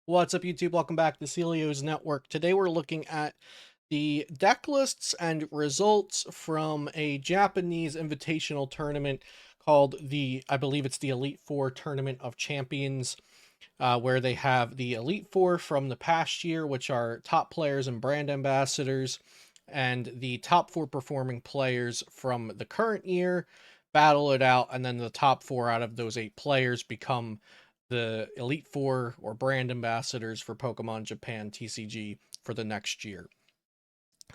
What's up, YouTube? Welcome back to Celio's Network. Today we're looking at the deck lists and results from a Japanese invitational tournament called I believe it's the Elite Four Tournament of Champions, where they have the Elite Four from the past year, which are top players and brand ambassadors, and the top four performing players from the current year battle it out, and then the top four out of those eight players become the Elite Four or brand ambassadors for Pokemon Japan TCG for the next year.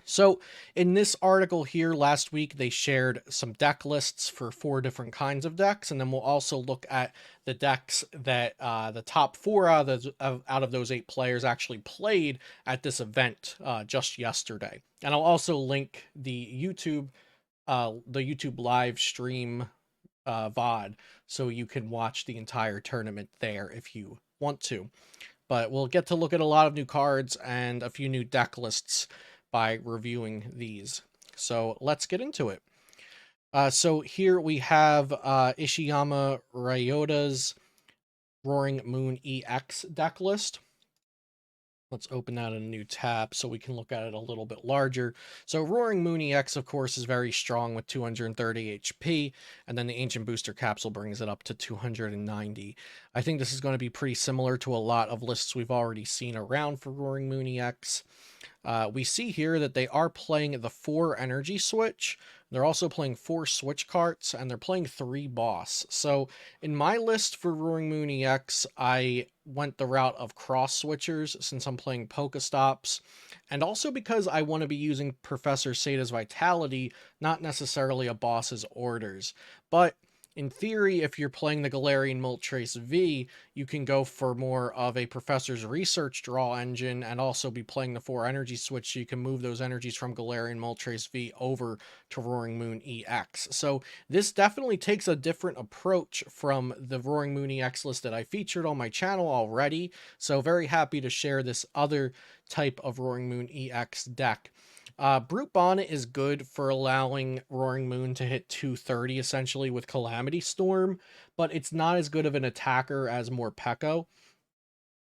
So, in this article here last week, they shared some deck lists for four different kinds of decks, and then we'll also look at the decks that the top four out of those eight players actually played at this event just yesterday. And I'll also link the YouTube live stream VOD, so you can watch the entire tournament there if you want to. But we'll get to look at a lot of new cards and a few new deck lists by reviewing these. So let's get into it. So here we have Ishiyama Ryota's Roaring Moon EX deck list. Let's open that in a new tab so we can look at it a little bit larger. So Roaring Moon EX, of course, is very strong with 230 HP, and then the Ancient Booster Capsule brings it up to 290. I think this is going to be pretty similar to a lot of lists we've already seen around for Roaring Moon EX. We see here that they are playing the 4 energy switch. They're also playing 4 switch carts, and they're playing 3 boss. So in my list for Roaring Moon EX, I went the route of cross switchers since I'm playing Pokestops, and also because I want to be using Professor Sada's Vitality, not necessarily a boss's orders. But in theory, if you're playing the Galarian Moltres V, you can go for more of a Professor's Research draw engine and also be playing the 4 energy switch, so you can move those energies from Galarian Moltres V over to Roaring Moon EX. So this definitely takes a different approach from the Roaring Moon EX list that I featured on my channel already, so very happy to share this other type of Roaring Moon EX deck. Brute Bonnet is good for allowing Roaring Moon to hit 230 essentially with Calamity Storm, but it's not as good of an attacker as Morpeko.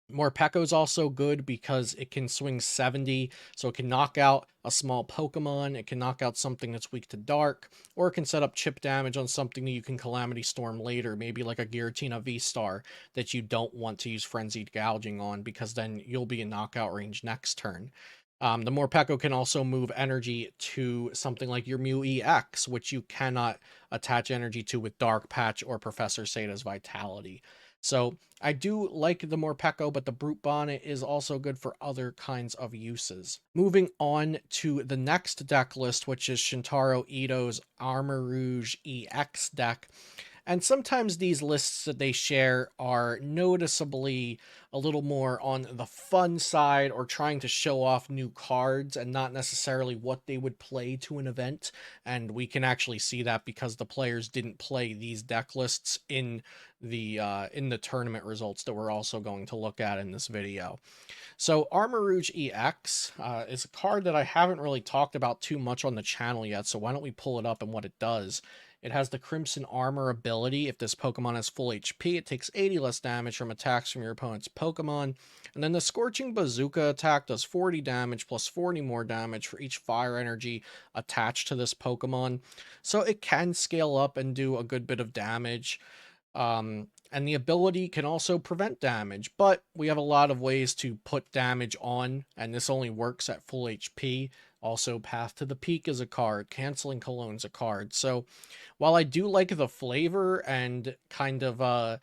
Morpeko is also good because it can swing 70, so it can knock out a small Pokemon, it can knock out something that's weak to Dark, or it can set up chip damage on something that you can Calamity Storm later, maybe like a Giratina V-Star that you don't want to use Frenzied Gouging on, because then you'll be in knockout range next turn. The Morpeko can also move energy to something like your Mew EX, which you cannot attach energy to with Dark Patch or Professor Sada's Vitality. So I do like the Morpeko, but the Brute Bonnet is also good for other kinds of uses. Moving on to the next deck list, which is Shintaro Ito's Armarouge EX deck. And sometimes these lists that they share are noticeably a little more on the fun side or trying to show off new cards and not necessarily what they would play to an event. And we can actually see that because the players didn't play these deck lists in the tournament results that we're also going to look at in this video. So Armarouge EX is a card that I haven't really talked about too much on the channel yet, so why don't we pull it up and what it does. It has the Crimson Armor ability. If this Pokemon has full HP, it takes 80 less damage from attacks from your opponent's Pokemon. And then the Scorching Bazooka attack does 40 damage plus 40 more damage for each fire energy attached to this Pokemon. So it can scale up and do a good bit of damage. And the ability can also prevent damage, but we have a lot of ways to put damage on, and this only works at full HP. Also, Path to the Peak is a card, Canceling Cologne's a card. So while I do like the flavor and kind of the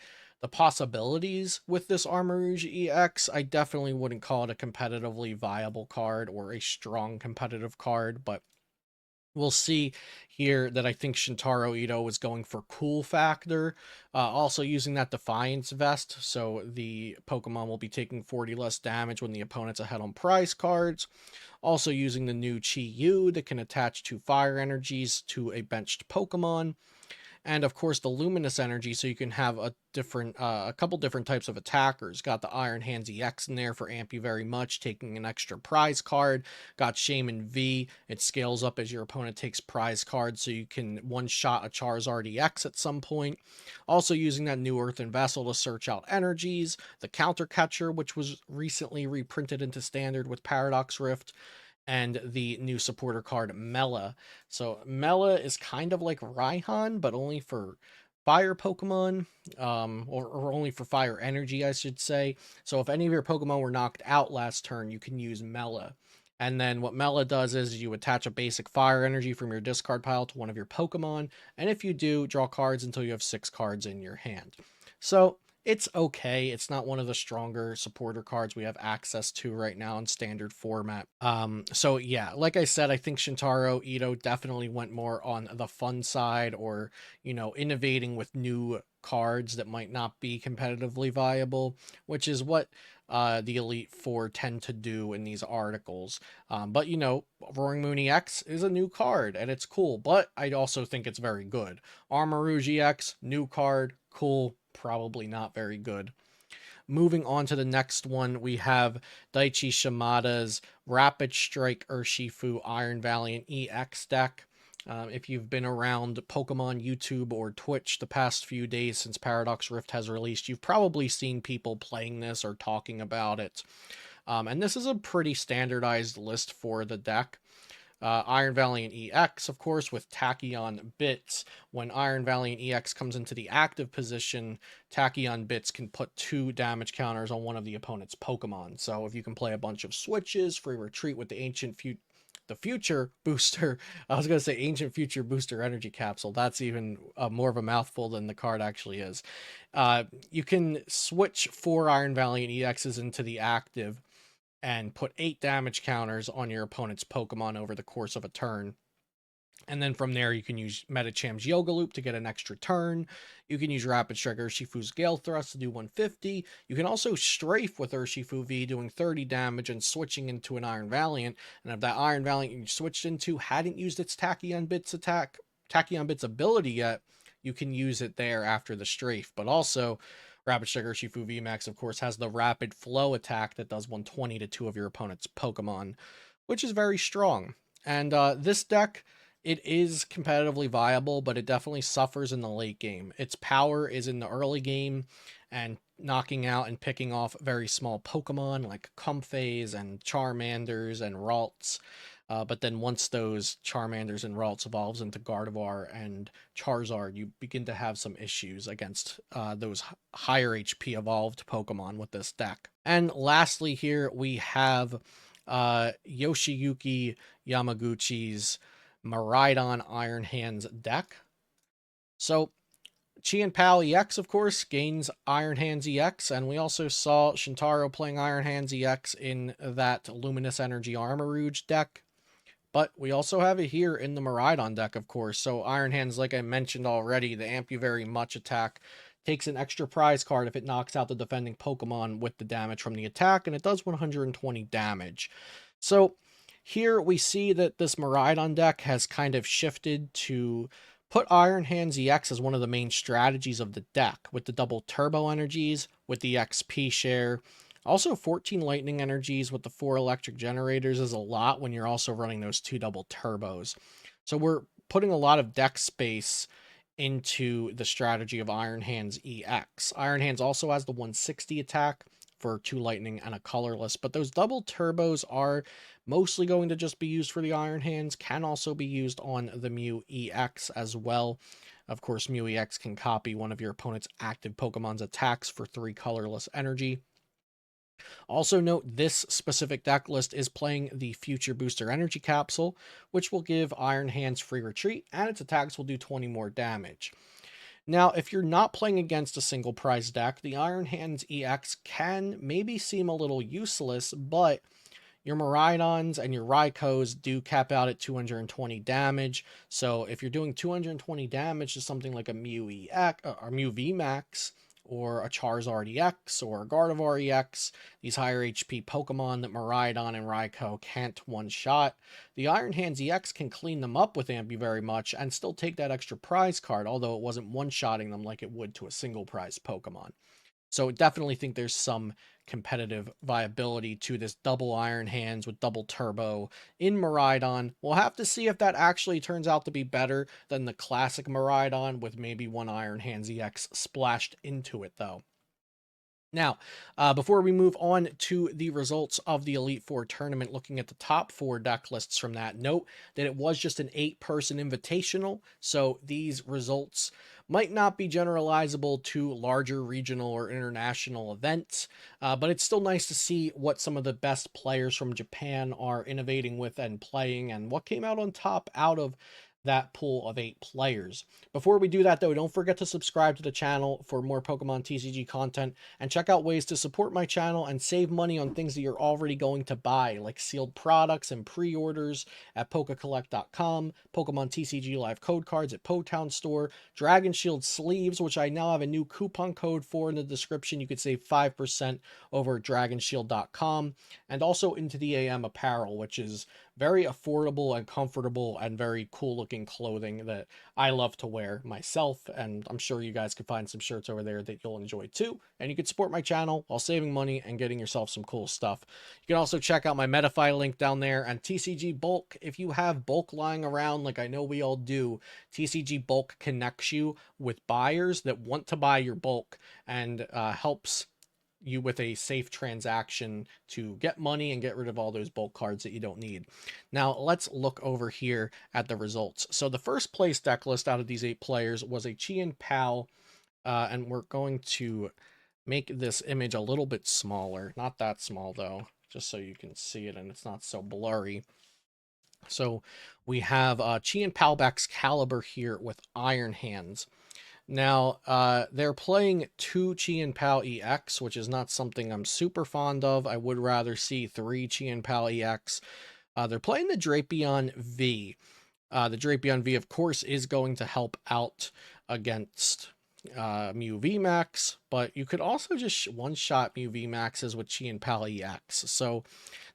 possibilities with this Armarouge EX, I definitely wouldn't call it a competitively viable card or a strong competitive card, but we'll see here that I think Shintaro Ito is going for cool factor, also using that Defiance vest, so the Pokemon will be taking 40 less damage when the opponent's ahead on prize cards. Also using the new Chi-Yu that can attach 2 fire energies to a benched Pokemon. And of course the luminous energy, so you can have a couple different types of attackers. Got the Iron Hands EX in there for amp you very much, taking an extra prize card. Got Shaman V, it scales up as your opponent takes prize cards, so you can one shot a Charizard EX at some point. Also using that new Earthen Vessel to search out energies, the Counter Catcher, which was recently reprinted into standard with Paradox Rift, and the new supporter card Mela. So Mela is kind of like Raihan, but only for fire Pokemon, or only for fire energy, I should say. So if any of your Pokemon were knocked out last turn, you can use Mela. And then what Mela does is you attach a basic fire energy from your discard pile to one of your Pokemon. And if you do, draw cards until you have 6 cards in your hand. So it's okay. It's not one of the stronger supporter cards we have access to right now in standard format. So yeah, like I said, I think Shintaro Ito definitely went more on the fun side, or, innovating with new cards that might not be competitively viable, which is what the Elite Four tend to do in these articles. But Roaring Moon EX is a new card and it's cool, but I also think it's very good. Armarouge EX, new card, cool, probably not very good. Moving on to the next one, we have Daichi Shimada's Rapid Strike Urshifu Iron Valiant EX deck. If you've been around Pokemon YouTube or Twitch the past few days since Paradox Rift has released, you've probably seen people playing this or talking about it. And this is a pretty standardized list for the deck. Iron Valiant EX, of course, with Tachyon Bits. When Iron Valiant EX comes into the active position, Tachyon Bits can put 2 damage counters on one of the opponent's Pokemon. So if you can play a bunch of switches, free retreat with the future booster. I was going to say ancient future booster energy capsule. That's even more of a mouthful than the card actually is. You can switch 4 Iron Valiant EXs into the active and put 8 damage counters on your opponent's Pokemon over the course of a turn. And then from there, you can use Metacham's Yoga Loop to get an extra turn. You can use Rapid Strike Urshifu's Gale Thrust to do 150. You can also strafe with Urshifu V, doing 30 damage and switching into an Iron Valiant. And if that Iron Valiant you switched into hadn't used its Tachyon Bits ability yet, you can use it there after the strafe. But also, Rapid Strike Urshifu VMAX, of course, has the Rapid Flow attack that does 120 to 2 of your opponent's Pokemon, which is very strong. And this deck, it is competitively viable, but it definitely suffers in the late game. Its power is in the early game and knocking out and picking off very small Pokemon like Comphase and Charmanders and Ralts. But then once those Charmanders and Ralts evolves into Gardevoir and Charizard, you begin to have some issues against those higher HP evolved Pokemon with this deck. And lastly here, we have Yoshiyuki Yamaguchi's Miraidon Iron Hands deck. So Chien-Pao EX, of course, gains Iron Hands EX, and we also saw Shintaro playing Iron Hands EX in that Luminous Energy Armarouge deck. But we also have it here in the Miraidon deck, of course. So Iron Hands, like I mentioned already, the Amp You Very Much attack takes an extra prize card if it knocks out the defending Pokemon with the damage from the attack, and it does 120 damage. So here we see that this Miraidon deck has kind of shifted to put Iron Hands EX as one of the main strategies of the deck, with the double turbo energies, with the XP share. Also, 14 lightning energies with the 4 electric generators is a lot when you're also running those 2 double turbos. So we're putting a lot of deck space into the strategy of Iron Hands EX. Iron Hands also has the 160 attack for 2 lightning and a colorless, but those double turbos are mostly going to just be used for the Iron Hands, can also be used on the Mew EX as well. Of course, Mew EX can copy one of your opponent's active Pokemon's attacks for 3 colorless energy. Also note, this specific deck list is playing the Future Booster Energy Capsule, which will give Iron Hands free retreat, and its attacks will do 20 more damage. Now, if you're not playing against a single prize deck, the Iron Hands EX can maybe seem a little useless, but your Miraidons and your Raikos do cap out at 220 damage. So if you're doing 220 damage to something like a Mew EX or Mew VMAX, or a Charizard EX or a Gardevoir EX, these higher HP Pokemon that Miraidon and Raikou can't one-shot, the Iron Hands EX can clean them up with Ambu very much and still take that extra prize card, although it wasn't one-shotting them like it would to a single prize Pokemon. So definitely think there's some competitive viability to this double Iron Hands with double Turbo in Miraidon. We'll have to see if that actually turns out to be better than the classic Miraidon with maybe one Iron Hands EX splashed into it, though. Now, before we move on to the results of the Elite Four tournament, looking at the top four deck lists from that, note that it was just an 8-person invitational, so these results might not be generalizable to larger regional or international events, but it's still nice to see what some of the best players from Japan are innovating with and playing, and what came out on top out of that pool of 8 players. Before we do that, though, don't forget to subscribe to the channel for more Pokemon TCG content, and check out ways to support my channel and save money on things that you're already going to buy, like sealed products and pre-orders at PokeCollect.com, Pokemon TCG Live code cards at Potown Store, Dragon Shield sleeves, which I now have a new coupon code for in the description. You could save 5% over at DragonShield.com, and also Into the AM apparel, which is very affordable and comfortable and very cool looking clothing that I love to wear myself, and I'm sure you guys can find some shirts over there that you'll enjoy too. And you can support my channel while saving money and getting yourself some cool stuff. You can also check out my Metafy link down there, and TCG Bulk. If you have bulk lying around, like I know we all do, TCG Bulk connects you with buyers that want to buy your bulk and helps you with a safe transaction to get money and get rid of all those bulk cards that you don't need. Now, let's look over here at the results. So the first place deck list out of these 8 players was a Chien-Pao, and we're going to make this image a little bit smaller. Not that small, though, just so you can see it and it's not so blurry. So we have Chien-Pao Caliber here with Iron Hands. Now, they're playing 2 Chien-Pao EX, which is not something I'm super fond of. I would rather see 3 Chien-Pao EX. They're playing the Drapion V. The Drapion V, of course, is going to help out against Mew VMAX, but you could also just one-shot Mew VMAXs with Chien-Pao EX. So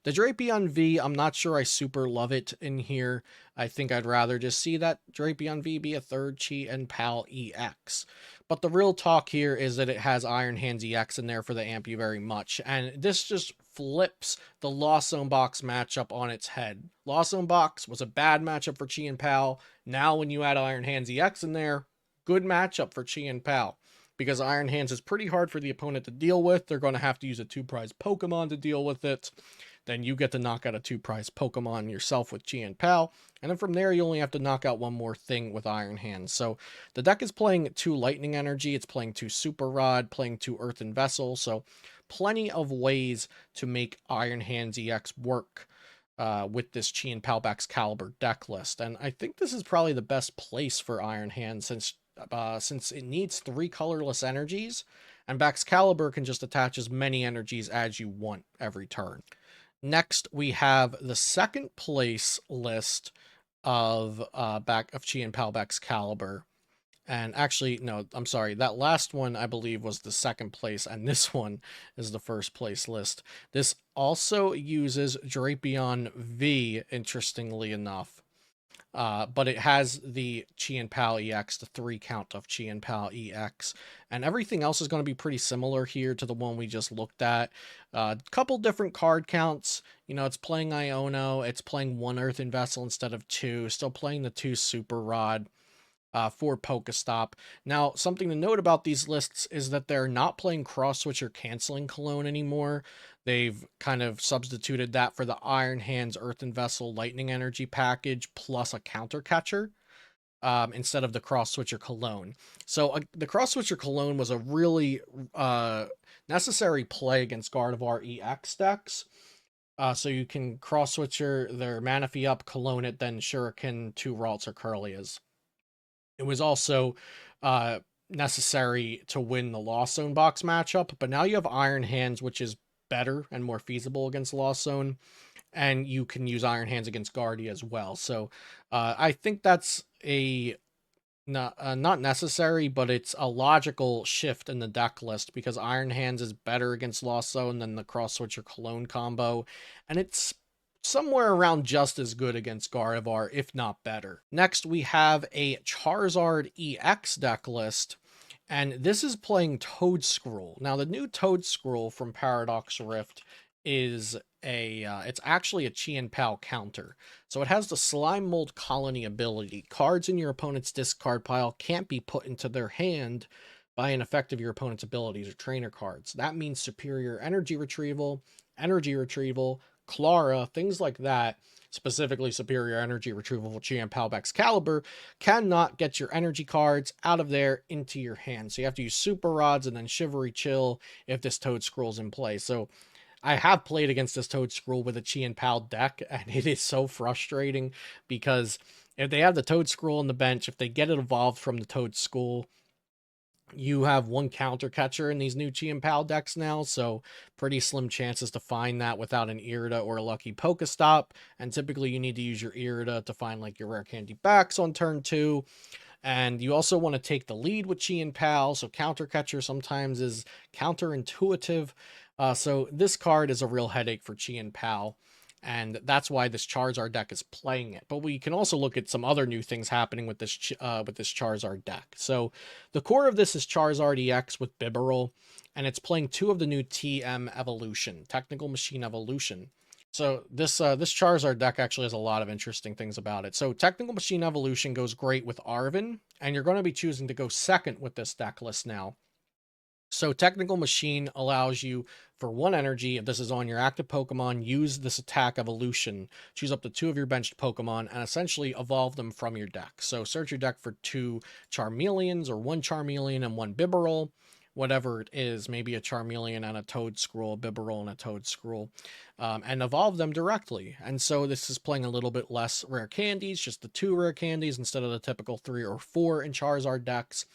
the Drapion V, I'm not sure I super love it in here. I think I'd rather just see that Drapion V be a third Chien-Pao EX. But the real talk here is that it has Iron Hands EX in there for the Ampu very much, and this just flips the Lost Zone Box matchup on its head. Lost Zone Box was a bad matchup for Chien-Pao. Now when you add Iron Hands EX in there, good matchup for Chien-Pao, because Iron Hands is pretty hard for the opponent to deal with. They're going to have to use a 2-prize Pokemon to deal with it. Then you get to knock out a 2-prize Pokemon yourself with Chien-Pao, and then from there you only have to knock out one more thing with Iron Hands. So the deck is playing 2 Lightning Energy, it's playing 2 Super Rod, playing 2 Earthen Vessel, so plenty of ways to make Iron Hands EX work with this Chien-Pao Caliber deck list. And I think this is probably the best place for Iron Hands, since it needs 3 colorless energies, and Caliber can just attach as many energies as you want every turn. Next, we have the second place list of Chien-Pao Caliber. And actually, no, I'm sorry. That last one, I believe, was the second place, and this one is the first place list. This also uses Drapion V, interestingly enough. But it has the Chien-Pao EX, the 3 count of Chien-Pao EX, and everything else is going to be pretty similar here to the one we just looked at. A couple different card counts. You know, it's playing Iono, it's playing 1 Earthen Vessel instead of 2, still playing the 2 Super Rod. For Pokestop. Now, something to note about these lists is that they're not playing Cross Switch or Canceling Cologne anymore. They've kind of substituted that for the Iron Hands Earthen Vessel Lightning Energy package plus a Counter Catcher instead of the Cross Switcher Cologne. So the Cross Switcher Cologne was a really necessary play against Gardevoir EX decks. So you can Cross Switcher their Manaphy up, Cologne it, then Shuriken, 2 Ralts or Kirlias. It was also necessary to win the Lost Zone Box matchup, but now you have Iron Hands, which is better and more feasible against Lost Zone, and you can use Iron Hands against Guardia as well. So I think that's a Not necessary, but it's a logical shift in the deck list because Iron Hands is better against Lost Zone than the Cross Switcher Cologne combo, and it's somewhere around just as good against Gardevoir, if not better. Next, we have a Charizard EX deck list, and this is playing Toedscruel. Now, the new Toedscruel from Paradox Rift is it's actually a Chien-Pao counter. So it has the Slime Mold Colony ability. Cards in your opponent's discard pile can't be put into their hand by an effect of your opponent's abilities or trainer cards. That means superior energy retrieval, Clara, things like that, specifically superior energy retrieval for Chien-Pao Excalibur, cannot get your energy cards out of there into your hand. So you have to use Super Rods and then Shivery Chill if this Toedscruel's in play. So I have played against this Toedscruel with a Chien-Pao deck, and it is so frustrating because if they have the Toedscruel on the bench, if they get it evolved from the Toedscruel, you have one counter catcher in these new Chien-Pao decks now, so pretty slim chances to find that without an Irida or a lucky Pokestop, and typically you need to use your Irida to find like your rare candy backs on turn 2, and you also want to take the lead with Chien-Pao, so counter catcher sometimes is counterintuitive, so this card is a real headache for Chien-Pao, and that's why this Charizard deck is playing it. But we can also look at some other new things happening with this Charizard deck. So the core of this is Charizard EX with Bibarel, and it's playing two of the new TM Evolution, Technical Machine Evolution. So this Charizard deck actually has a lot of interesting things about it. So Technical Machine Evolution goes great with Arven, and you're going to be choosing to go second with this deck list now. So Technical Machine allows you for 1 energy, if this is on your active Pokemon, use this attack evolution. Choose up to 2 of your benched Pokemon and essentially evolve them from your deck. So search your deck for 2 Charmeleons or 1 Charmeleon and 1 Bibarel, whatever it is, maybe a Charmeleon and a Toedscruel, Bibarel and a Toedscruel, and evolve them directly. And so this is playing a little bit less rare candies, just the 2 rare candies instead of the typical 3 or 4 in Charizard decks.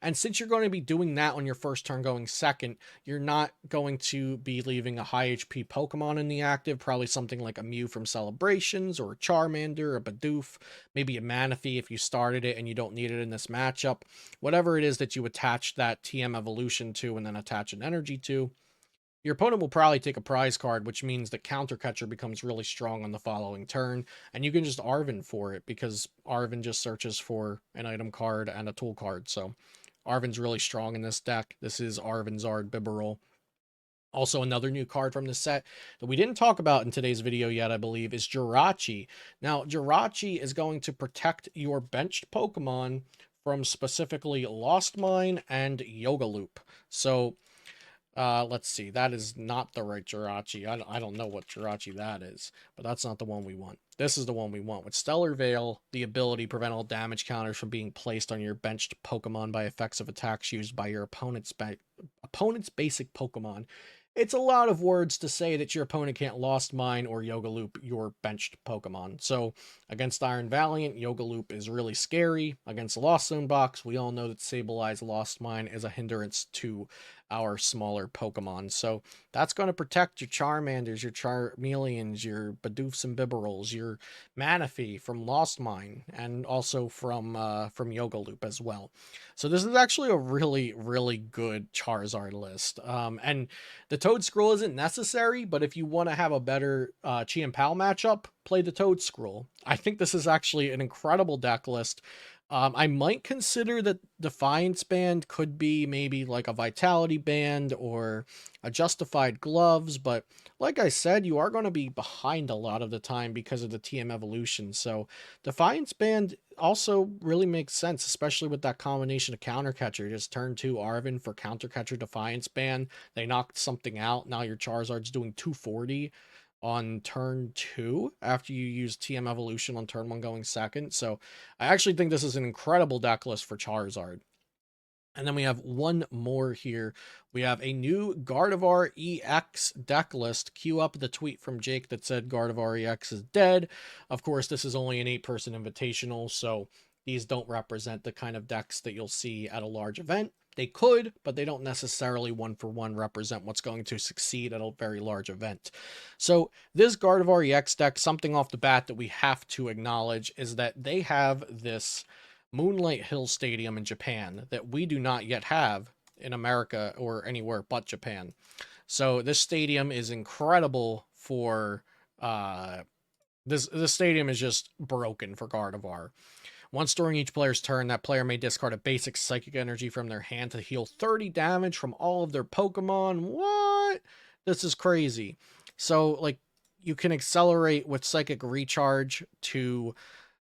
And since you're going to be doing that on your first turn going second, you're not going to be leaving a high HP Pokemon in the active, probably something like a Mew from Celebrations or a Charmander, a Bidoof, maybe a Manaphy if you started it and you don't need it in this matchup. Whatever it is that you attach that TM Evolution to and then attach an energy to, your opponent will probably take a prize card, which means the counter catcher becomes really strong on the following turn, and you can just Arven for it because Arven just searches for an item card and a tool card. So Arven's really strong in this deck. This is Arvenzard Bibarel. Also, another new card from the set that we didn't talk about in today's video yet, I believe, is Jirachi. Now, Jirachi is going to protect your benched Pokemon from specifically Lost Mine and Yoga Loop. So, let's see. That is not the right Jirachi. I don't know what Jirachi that is, but that's not the one we want. This is the one we want. With Stellar Veil, the ability to prevent all damage counters from being placed on your benched Pokemon by effects of attacks used by your opponent's basic Pokemon. It's a lot of words to say that your opponent can't Lost Mine or Yoga Loop your benched Pokemon. So against Iron Valiant, Yoga Loop is really scary. Against Lost Zone Box, we all know that Sableye Lost Mine is a hindrance to our smaller Pokemon. So that's going to protect your Charmanders, your Charmeleons, your Bidoofs and Bibarels, your Manaphy from Lost Mine, and also from Yoga Loop as well. So this is actually a really, really good Charizard list. And the Toedscruel isn't necessary, but if you want to have a better Chien-Pao matchup, play the Toedscruel. I think this is actually an incredible deck list. I might consider that Defiance Band could be maybe like a Vitality Band or a Justified Gloves, but like I said, you are going to be behind a lot of the time because of the TM Evolution, so Defiance Band also really makes sense, especially with that combination of Counter Catcher. Just turn 2 Arven for Counter Catcher Defiance Band, they knocked something out, now your Charizard's doing 240 on turn 2 after you use TM Evolution on turn 1 going second. So I actually think this is an incredible deck list for Charizard. And then we have one more here. We have a new Gardevoir EX deck list. Cue up the tweet from Jake that said Gardevoir EX is dead. Of course, this is only an 8-person invitational, so these don't represent the kind of decks that you'll see at a large event. They could, but they don't necessarily one-for-one represent what's going to succeed at a very large event. So this Gardevoir EX deck, something off the bat that we have to acknowledge is that they have this Moonlight Hill Stadium in Japan that we do not yet have in America or anywhere but Japan. So this stadium is incredible for this stadium is just broken for Gardevoir. Once during each player's turn, that player may discard a basic psychic energy from their hand to heal 30 damage from all of their Pokemon. What? This is crazy. So, like, you can accelerate with Psychic Recharge to,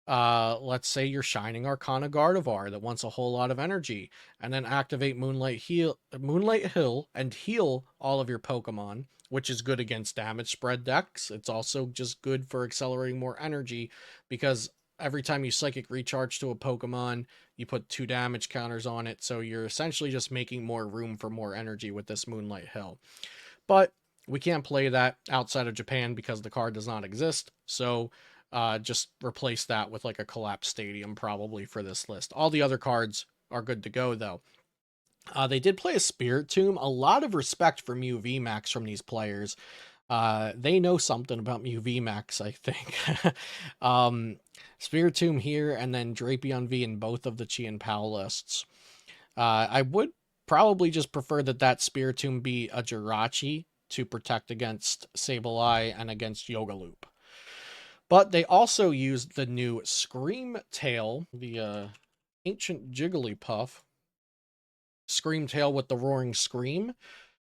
let's say you're Shining Arcana Gardevoir that wants a whole lot of energy, and then activate Moonlight Hill, and heal all of your Pokemon, which is good against damage spread decks. It's also just good for accelerating more energy because every time you Psychic Recharge to a Pokemon, you put 2 damage counters on it, so you're essentially just making more room for more energy with this Moonlight Hill. But we can't play that outside of Japan because the card does not exist, so just replace that with like a Collapse Stadium probably for this list. All the other cards are good to go, though. They did play a Spiritomb. A lot of respect for Mew VMAX from these players. They know something about Mew VMAX, I think. Spiritomb here, and then Drapion V in both of the Chien-Pao lists. I would probably just prefer that Spiritomb be a Jirachi to protect against Sableye and against Yoga Loop. But they also used the new Scream Tail, the ancient Jigglypuff. Scream Tail with the Roaring Scream.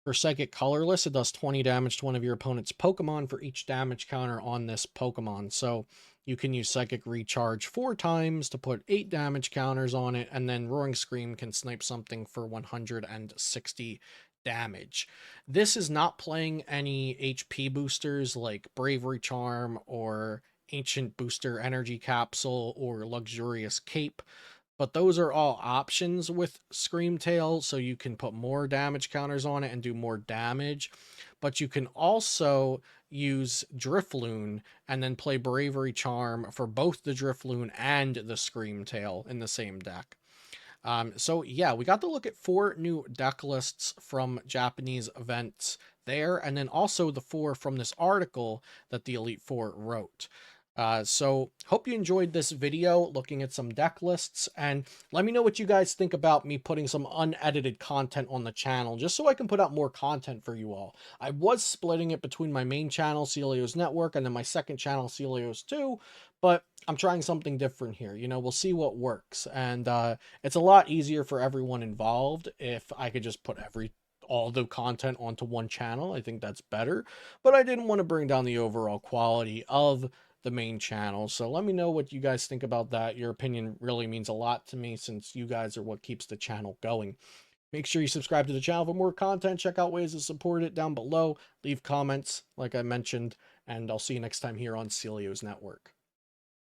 For Psychic Colorless, it does 20 damage to one of your opponent's Pokemon for each damage counter on this Pokemon. So you can use Psychic Recharge 4 times to put 8 damage counters on it, and then Roaring Scream can snipe something for 160 damage. This is not playing any HP boosters like Bravery Charm or Ancient Booster Energy Capsule or Luxurious Cape, but those are all options with Screamtail, so you can put more damage counters on it and do more damage. But you can also use Drifloon and then play Bravery Charm for both the Drifloon and the Screamtail in the same deck. So yeah, we got to look at 4 new deck lists from Japanese events there, and then also the 4 from this article that the Elite Four wrote. So hope you enjoyed this video looking at some deck lists, and let me know what you guys think about me putting some unedited content on the channel, just so I can put out more content for you all. I was splitting it between my main channel, Celios Network, and then my second channel, Celios 2, but I'm trying something different here. You know, we'll see what works, and it's a lot easier for everyone involved if I could just put all the content onto one channel. I think that's better, but I didn't want to bring down the overall quality of the main channel. So let me know what you guys think about that. Your opinion really means a lot to me, since you guys are what keeps the channel going. Make sure you subscribe to the channel for more content. Check out ways to support it down below. Leave comments, like I mentioned, and I'll see you next time here on Celios Network.